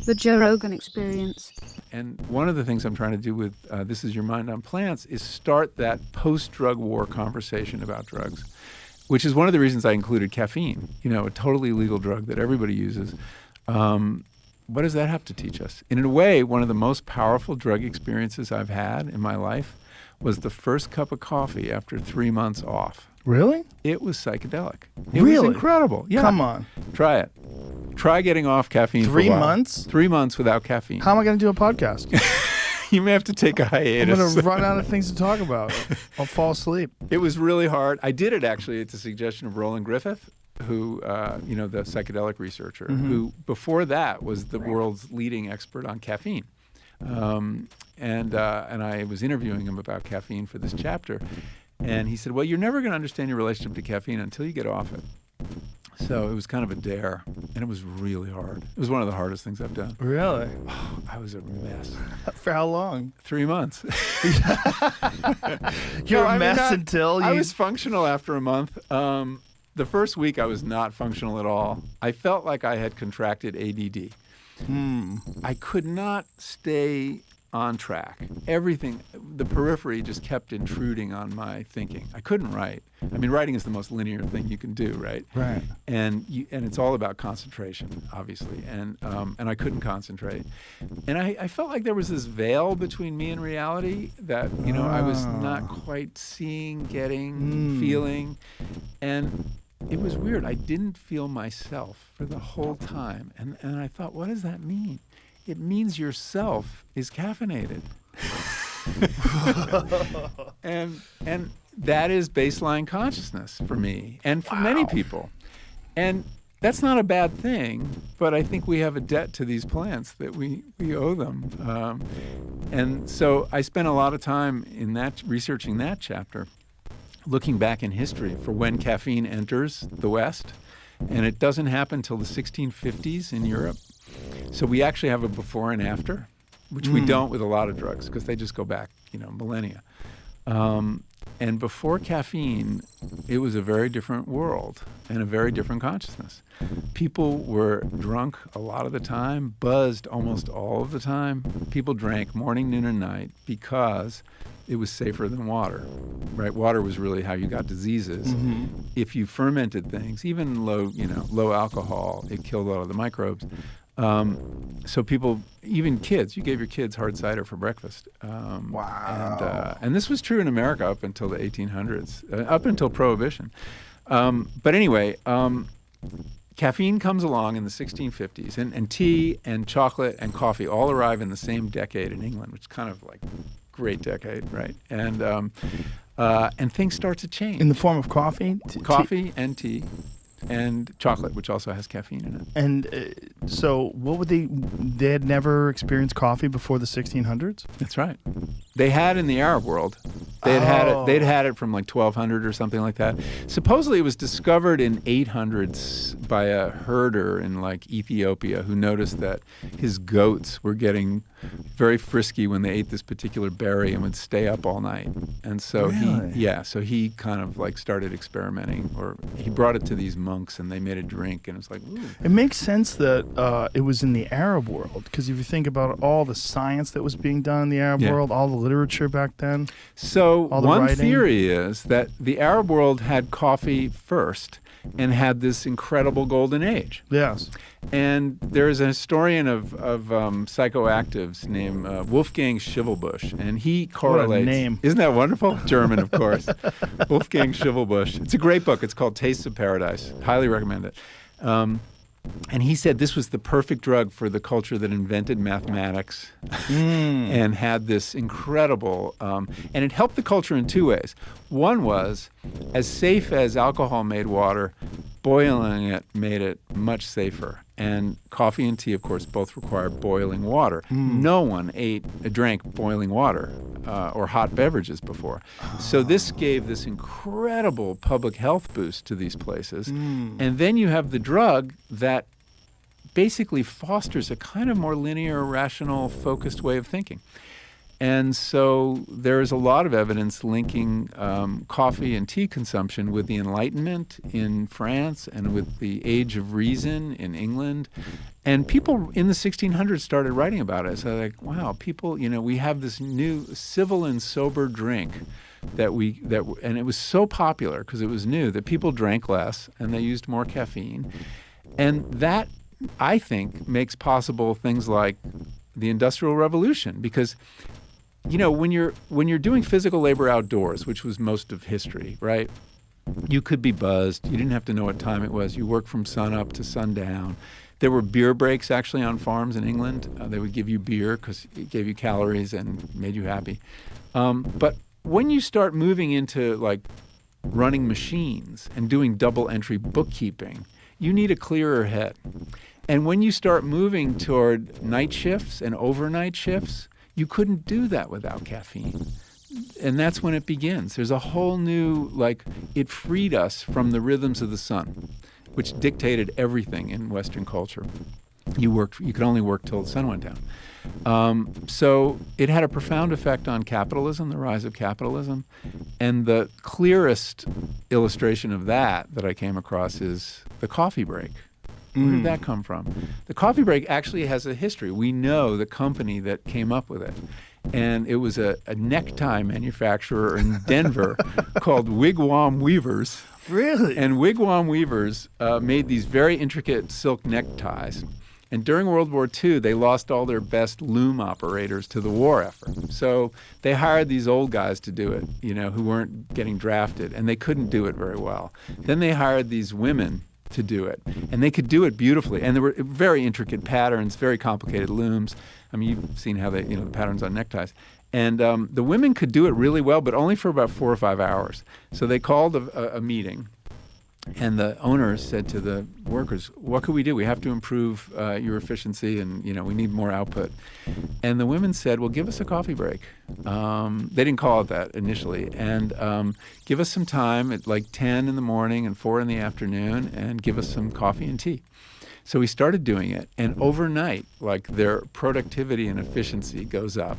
The Joe Rogan Experience. And one of the things I'm trying to do with This Is Your Mind on Plants is start that post-drug war conversation about drugs, which is one of the reasons I included caffeine, a totally legal drug that everybody uses. What does that have to teach us? And in a way, one of the most powerful drug experiences I've had in my life was the first cup of coffee after 3 months off. Really? It was psychedelic. It Really? was incredible. Yeah. Come on. Try it. Try getting off caffeine for a 3 while. months? 3 months without caffeine. How am I going to do a podcast? You may have to take a hiatus. I'm going to run out of things to talk about. I'll fall asleep. It was really hard. I did it actually at the suggestion of Roland Griffith, who, the psychedelic researcher, who before that was the world's leading expert on caffeine. And I was interviewing him about caffeine for this chapter. And he said, well, you're never going to understand your relationship to caffeine until you get off it. So it was kind of a dare, and it was really hard. It was one of the hardest things I've done. Really? Oh, I was a mess. For how long? 3 months. You're a mess until you... I was functional after a month. The first week I was not functional at all. I felt like I had contracted ADD. I could not stay on track. Everything, the periphery just kept intruding on my thinking. I couldn't write. I mean, writing is the most linear thing you can do, right? Right. And it's all about concentration, obviously. And I couldn't concentrate. And I felt like there was this veil between me and reality that, I was not quite seeing, getting, feeling. And it was weird. I didn't feel myself for the whole time. And I thought, what does that mean? It means yourself is caffeinated. and that is baseline consciousness for me and for many people. And that's not a bad thing, but I think we have a debt to these plants that we owe them. And so I spent a lot of time in that researching that chapter, looking back in history for when caffeine enters the West. And it doesn't happen till the 1650s in Europe. So we actually have a before and after, which we don't with a lot of drugs because they just go back, millennia. And before caffeine, it was a very different world and a very different consciousness. People were drunk a lot of the time, buzzed almost all of the time. People drank morning, noon, and night because it was safer than water, right? Water was really how you got diseases. If you fermented things, even low alcohol, it killed a lot of the microbes. So people, even kids, you gave your kids hard cider for breakfast. Wow. And this was true in America up until the 1800s, up until Prohibition. But anyway, caffeine comes along in the 1650s, and tea and chocolate and coffee all arrive in the same decade in England, which is kind of like great decade, right? And things start to change. In the form of coffee? Coffee and tea. And chocolate, which also has caffeine in it. And so what would they had never experienced coffee before the 1600s? That's right. They had in the Arab world. They'd had it from like 1200 or something like that. Supposedly it was discovered in 800s by a herder in like Ethiopia who noticed that his goats were getting very frisky when they ate this particular berry and would stay up all night. And so he kind of like started experimenting, or he brought it to these monks and they made a drink, and it's like, ooh. It makes sense that it was in the Arab world, because if you think about all the science that was being done in the Arab world, all the literature back then. So one writing. theory is that the Arab world had coffee first and had this incredible golden age. Yes. And there's a historian of psychoactives named Wolfgang Schivelbusch, and he correlates. What a name. Isn't that wonderful? German, of course. Wolfgang Schivelbusch. It's a great book. It's called Tastes of Paradise. Highly recommend it. And he said this was the perfect drug for the culture that invented mathematics and had this incredible, and it helped the culture in two ways. One was, as safe as alcohol made water, boiling it made it much safer. And coffee and tea, of course, both require boiling water. No one drank boiling water or hot beverages before. So this gave this incredible public health boost to these places. And then you have the drug that basically fosters a kind of more linear, rational, focused way of thinking. And so there is a lot of evidence linking coffee and tea consumption with the Enlightenment in France and with the Age of Reason in England. And people in the 1600s started writing about it. So like, wow, people, we have this new civil and sober drink and it was so popular because it was new that people drank less and they used more caffeine. And that, I think, makes possible things like the Industrial Revolution, because when you're doing physical labor outdoors, which was most of history, right? You could be buzzed. You didn't have to know what time it was. You worked from sun up to sundown. There were beer breaks actually on farms in England. They would give you beer because it gave you calories and made you happy. But when you start moving into like running machines and doing double entry bookkeeping, you need a clearer head. And when you start moving toward night shifts and overnight shifts, you couldn't do that without caffeine. And that's when it begins. There's a whole new, it freed us from the rhythms of the sun, which dictated everything in Western culture. You could only work till the sun went down. So it had a profound effect on capitalism, the rise of capitalism. And the clearest illustration of that I came across is the coffee break. Where did that come from? The coffee break actually has a history. We know the company that came up with it. And it was a necktie manufacturer in Denver called Wigwam Weavers. Really? And Wigwam Weavers made these very intricate silk neckties. And during World War II, they lost all their best loom operators to the war effort. So they hired these old guys to do it, who weren't getting drafted, and they couldn't do it very well. Then they hired these women to do it, and they could do it beautifully. And there were very intricate patterns, very complicated looms. I mean, you've seen how the patterns on neckties. And the women could do it really well, but only for about 4 or 5 hours. So they called a meeting, and the owners said to the workers, what could we do? We have to improve your efficiency, and we need more output. And the women said, well, give us a coffee break. They didn't call it that initially. And give us some time at like 10 in the morning and 4 in the afternoon, and give us some coffee and tea. So we started doing it, and overnight, their productivity and efficiency goes up.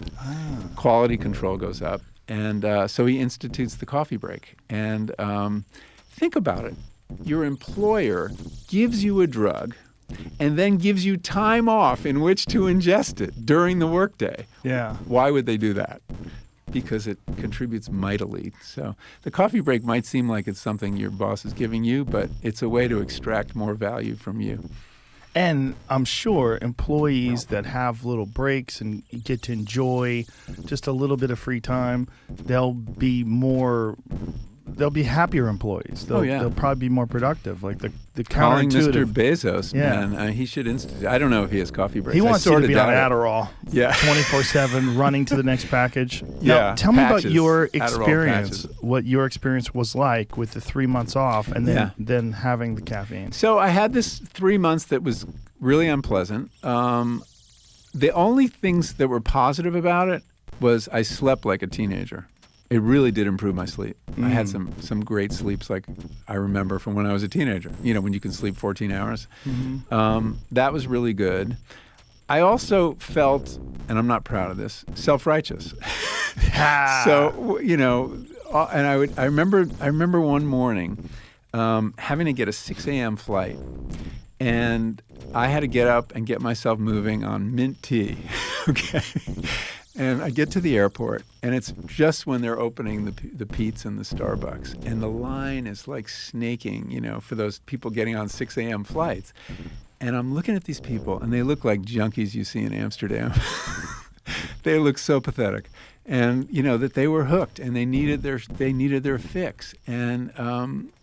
Quality control goes up. And so he institutes the coffee break. And think about it. Your employer gives you a drug and then gives you time off in which to ingest it during the workday. Yeah. Why would they do that? because it contributes mightily. So the coffee break might seem like it's something your boss is giving you, but it's a way to extract more value from you. And I'm sure employees that have little breaks and get to enjoy just a little bit of free time, they'll be happier employees. They'll probably be more productive. Like the Calling Mr. counterintuitive. Bezos, man, he should institute. I don't know if he has coffee breaks. He wants to I see already the be on diet. Adderall. Yeah. 24/7, running to the next package. Yeah, Now, tell me about patches, your Adderall experience. patches. What your experience was like with the 3 months off, and then having the caffeine. So I had this 3 months that was really unpleasant. The only things that were positive about it was I slept like a teenager. It really did improve my sleep. I had some great sleeps, like I remember from when I was a teenager. You know, when you can sleep 14 hours. That was really good. I also felt, and I'm not proud of this, self-righteous. So, you know, and I remember one morning having to get a 6 a.m. flight, and I had to get up and get myself moving on mint tea. Okay. And I get to the airport, and it's just when they're opening the Pete's and the Starbucks, and the line is like snaking, you know, for those people getting on 6 a.m. flights. And I'm looking at these people, and they look like junkies you see in Amsterdam. They look so pathetic, and you know that they were hooked, and they needed their fix, and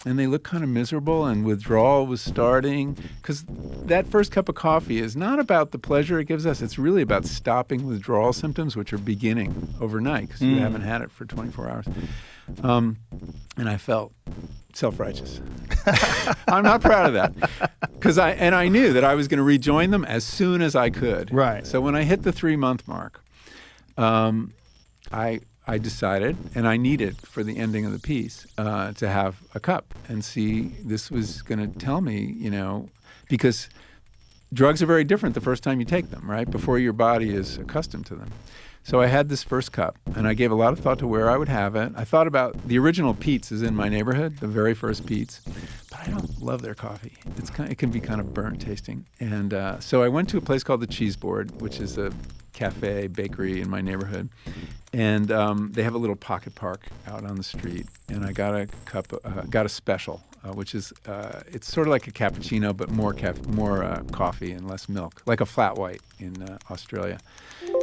they look kind of miserable, and withdrawal was starting, because that first cup of coffee is not about the pleasure it gives us. It's really about stopping withdrawal symptoms, which are beginning overnight because you haven't had it for 24 hours. And I felt self-righteous. I'm not proud of that, because I knew that I was going to rejoin them as soon as I could. Right. So when I hit the 3-month mark, I decided, and I needed for the ending of the piece, to have a cup and see. This was going to tell me, you know, because drugs are very different the first time you take them, right? Before your body is accustomed to them. So I had this first cup, and I gave a lot of thought to where I would have it. I thought about the original Pete's is in my neighborhood, the very first Pete's, but I don't love their coffee. It can be kind of burnt tasting. And so I went to a place called the Cheese Board, which is a cafe, bakery in my neighborhood. And they have a little pocket park out on the street. And I got a cup, got a special, which is, it's sort of like a cappuccino, but more coffee and less milk, like a flat white in Australia.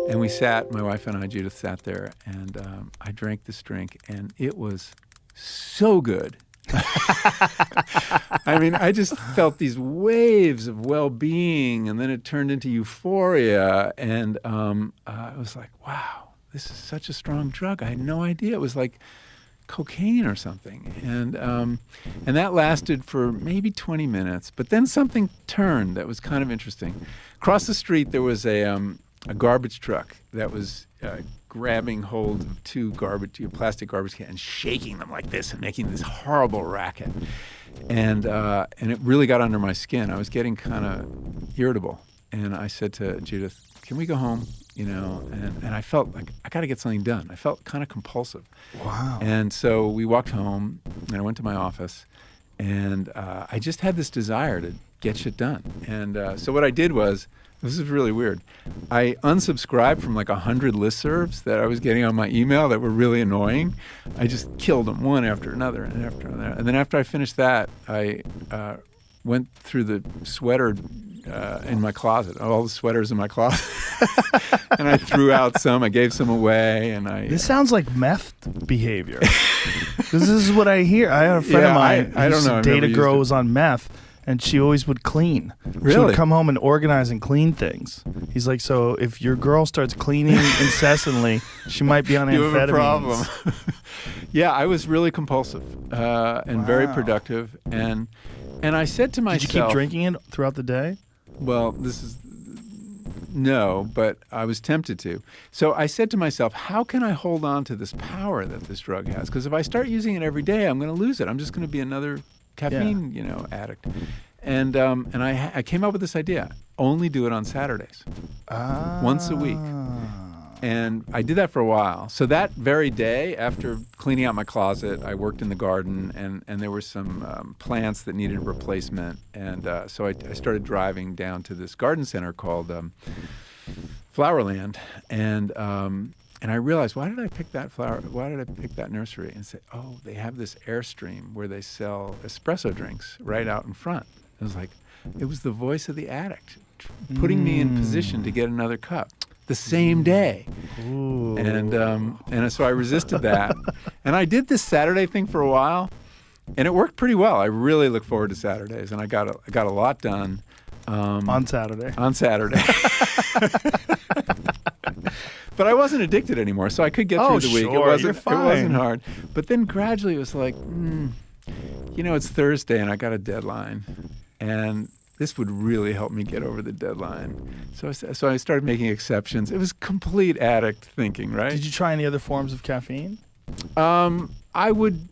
And we sat, my wife and I, Judith, sat there, and I drank this drink, and it was so good. I mean, I just felt these waves of well-being, and then it turned into euphoria, and I was like, wow, this is such a strong drug. I had no idea. It was like cocaine or something. And that lasted for maybe 20 minutes, but then something turned that was kind of interesting. Across the street, there was a garbage truck that was grabbing hold of two plastic garbage cans and shaking them like this and making this horrible racket. And it really got under my skin. I was getting kind of irritable. And I said to Judith, can we go home? You know, and I felt like I got to get something done. I felt kind of compulsive. Wow. And so we walked home, and I went to my office, and I just had this desire to get shit done. And so what I did was, this is really weird, I unsubscribed from like 100 listservs that I was getting on my email that were really annoying. I just killed them one after another and after another. And then after I finished that, I went through the sweater in my closet, all the sweaters in my closet. And I threw out some, I gave some away, and This sounds like meth behavior. This is what I hear. I had a friend of mine I don't know. who dated a girl who was on meth, and she always would clean. Really? She would come home and organize and clean things. He's like, so if your girl starts cleaning incessantly, she might be on amphetamines. You have a problem. Yeah, I was really compulsive and very productive. And I said to myself... Did you keep drinking it throughout the day? Well, no, but I was tempted to. So I said to myself, how can I hold on to this power that this drug has? Because if I start using it every day, I'm going to lose it. I'm just going to be another caffeine, addict. And I came up with this idea: only do it on Saturdays, once a week. And I did that for a while. So that very day, after cleaning out my closet, I worked in the garden, and there were some plants that needed replacement. And so I started driving down to this garden center called Flowerland. And And I realized, why did I pick that flower? Why did I pick that nursery? And say, oh, they have this Airstream where they sell espresso drinks right out in front. It was like, it was the voice of the addict putting me in position to get another cup the same day. Ooh. And so I resisted that. And I did this Saturday thing for a while, and it worked pretty well. I really look forward to Saturdays, and I got a lot done. On Saturday. On Saturday. But I wasn't addicted anymore, so I could get through the week. Sure, It you're fine. wasn't hard. But then gradually it was like, it's Thursday and I got a deadline. And this would really help me get over the deadline. So I started making exceptions. It was complete addict thinking, right? Did you try any other forms of caffeine? I would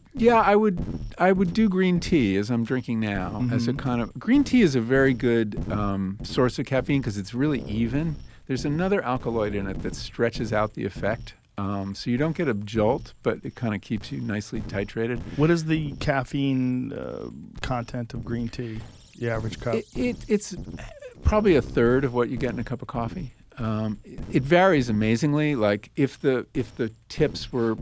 do green tea as I'm drinking now. As a kind of green tea is a very good source of caffeine because it's really even. There's another alkaloid in it that stretches out the effect, so you don't get a jolt, but it kind of keeps you nicely titrated. What is the caffeine content of green tea? The average cup? It's probably a third of what you get in a cup of coffee. It varies amazingly. Like if the tips were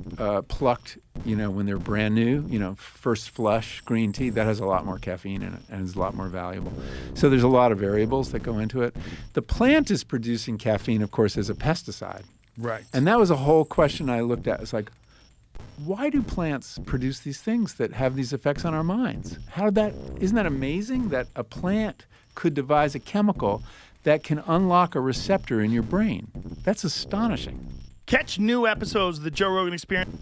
plucked, when they're brand new, first flush green tea, that has a lot more caffeine in it and is a lot more valuable. So there's a lot of variables that go into it. The plant is producing caffeine, of course, as a pesticide. Right. And that was a whole question I looked at. It's like, why do plants produce these things that have these effects on our minds? Isn't that amazing that a plant could devise a chemical that can unlock a receptor in your brain? That's astonishing. Catch new episodes of the Joe Rogan Experience.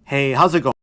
Hey, how's it going?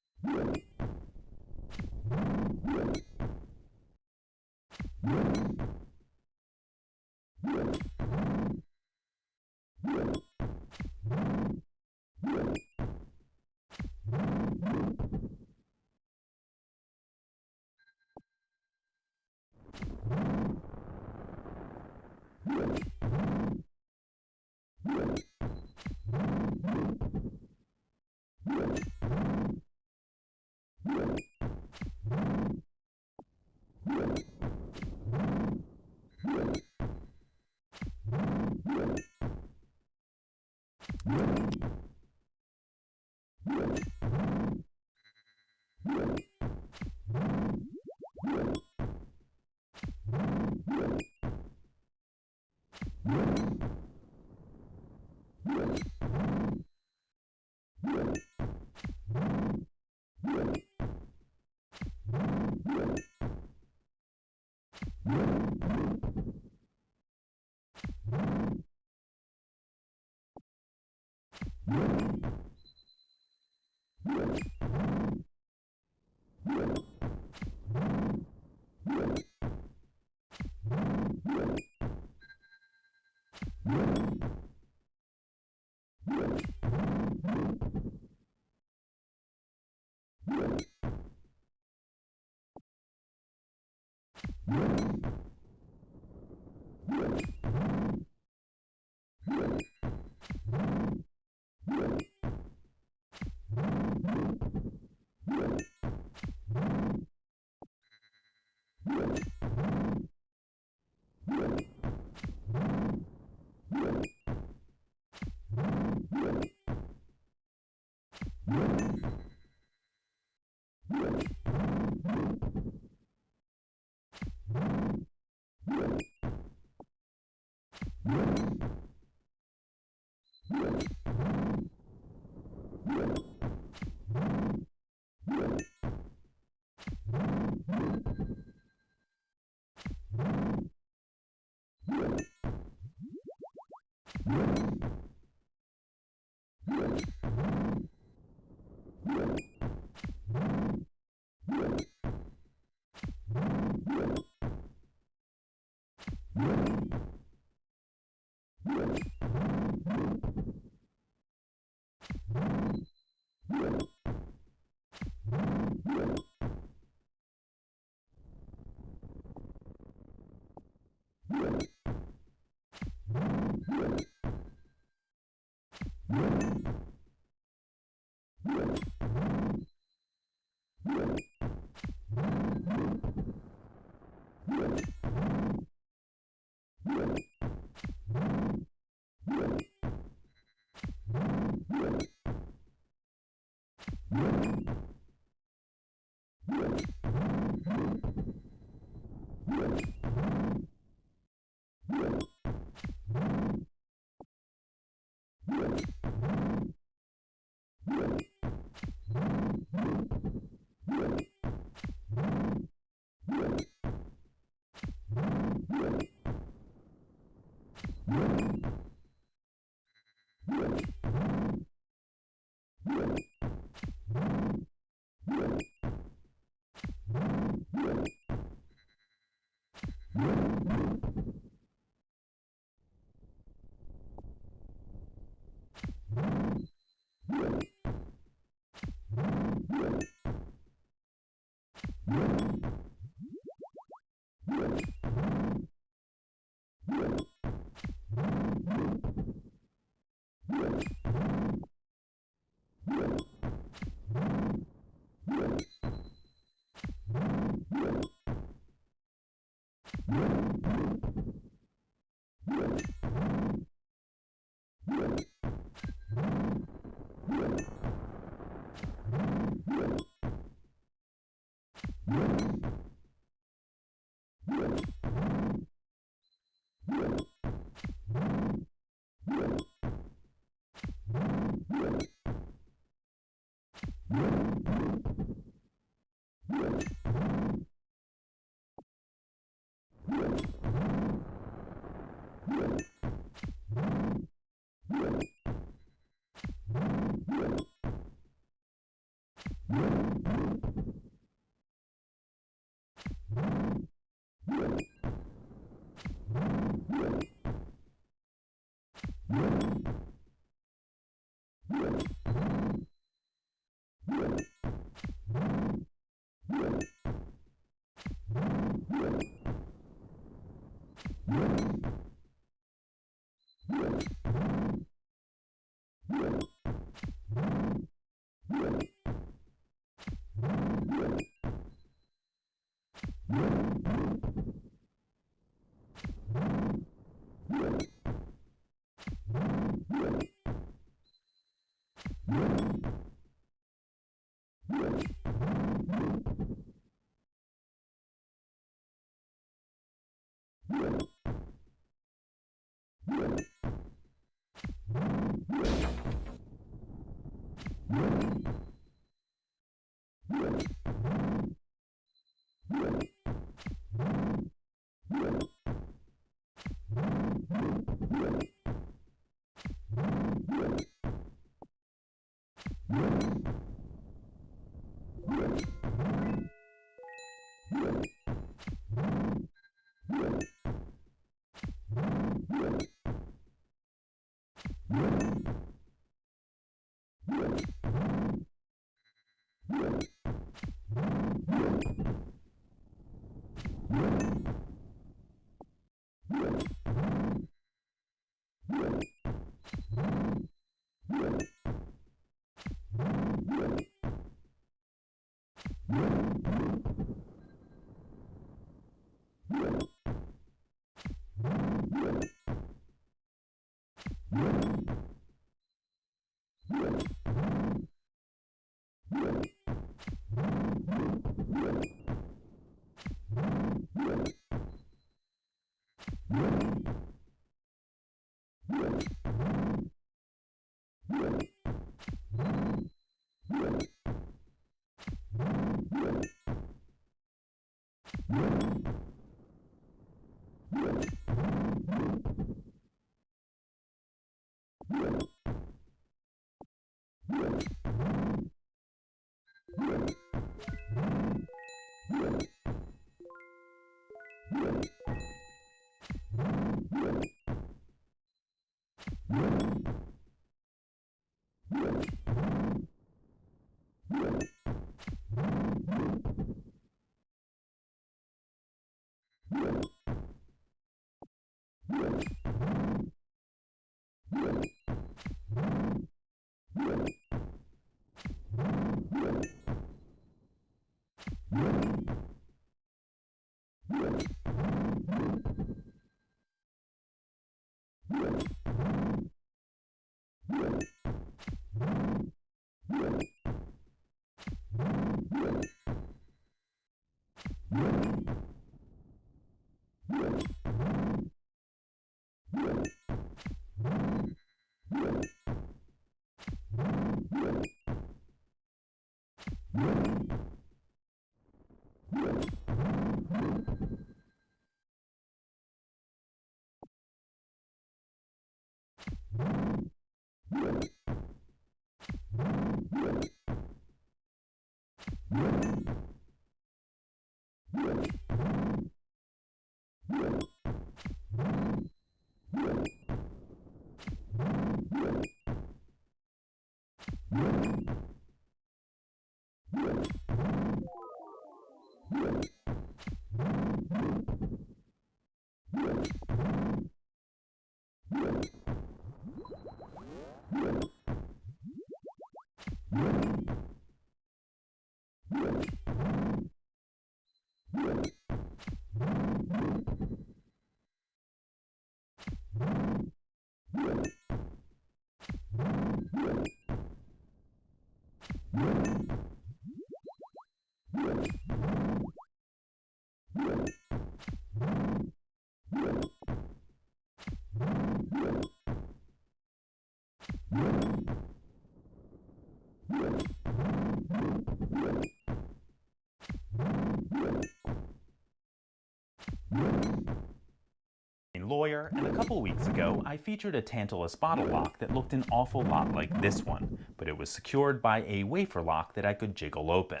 Lawyer, and a couple weeks ago I featured a tantalus bottle lock that looked an awful lot like this one, but it was secured by a wafer lock that I could jiggle open.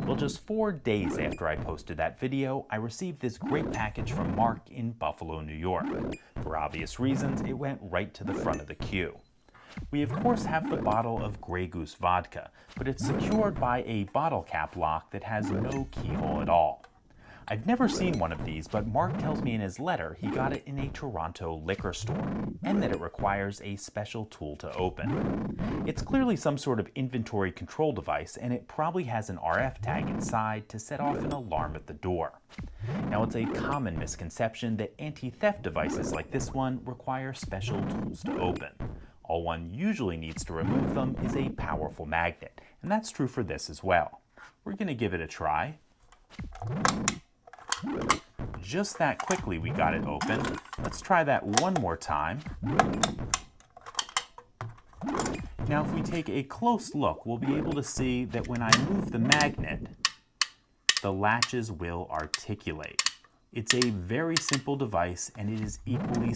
Well, just 4 days after I posted that video, I received this great package from Mark in Buffalo, New York. For obvious reasons, it went right to the front of the queue. We of course have the bottle of Grey Goose vodka, but it's secured by a bottle cap lock that has no keyhole at all. I've never seen one of these, but Mark tells me in his letter he got it in a Toronto liquor store, and that it requires a special tool to open. It's clearly some sort of inventory control device, and it probably has an RF tag inside to set off an alarm at the door. Now, it's a common misconception that anti-theft devices like this one require special tools to open. All one usually needs to remove them is a powerful magnet, and that's true for this as well. We're going to give it a try. Just that quickly we got it open. Let's try that one more time. Now if we take a close look, we'll be able to see that when I move the magnet, the latches will articulate. It's a very simple device, and it is equally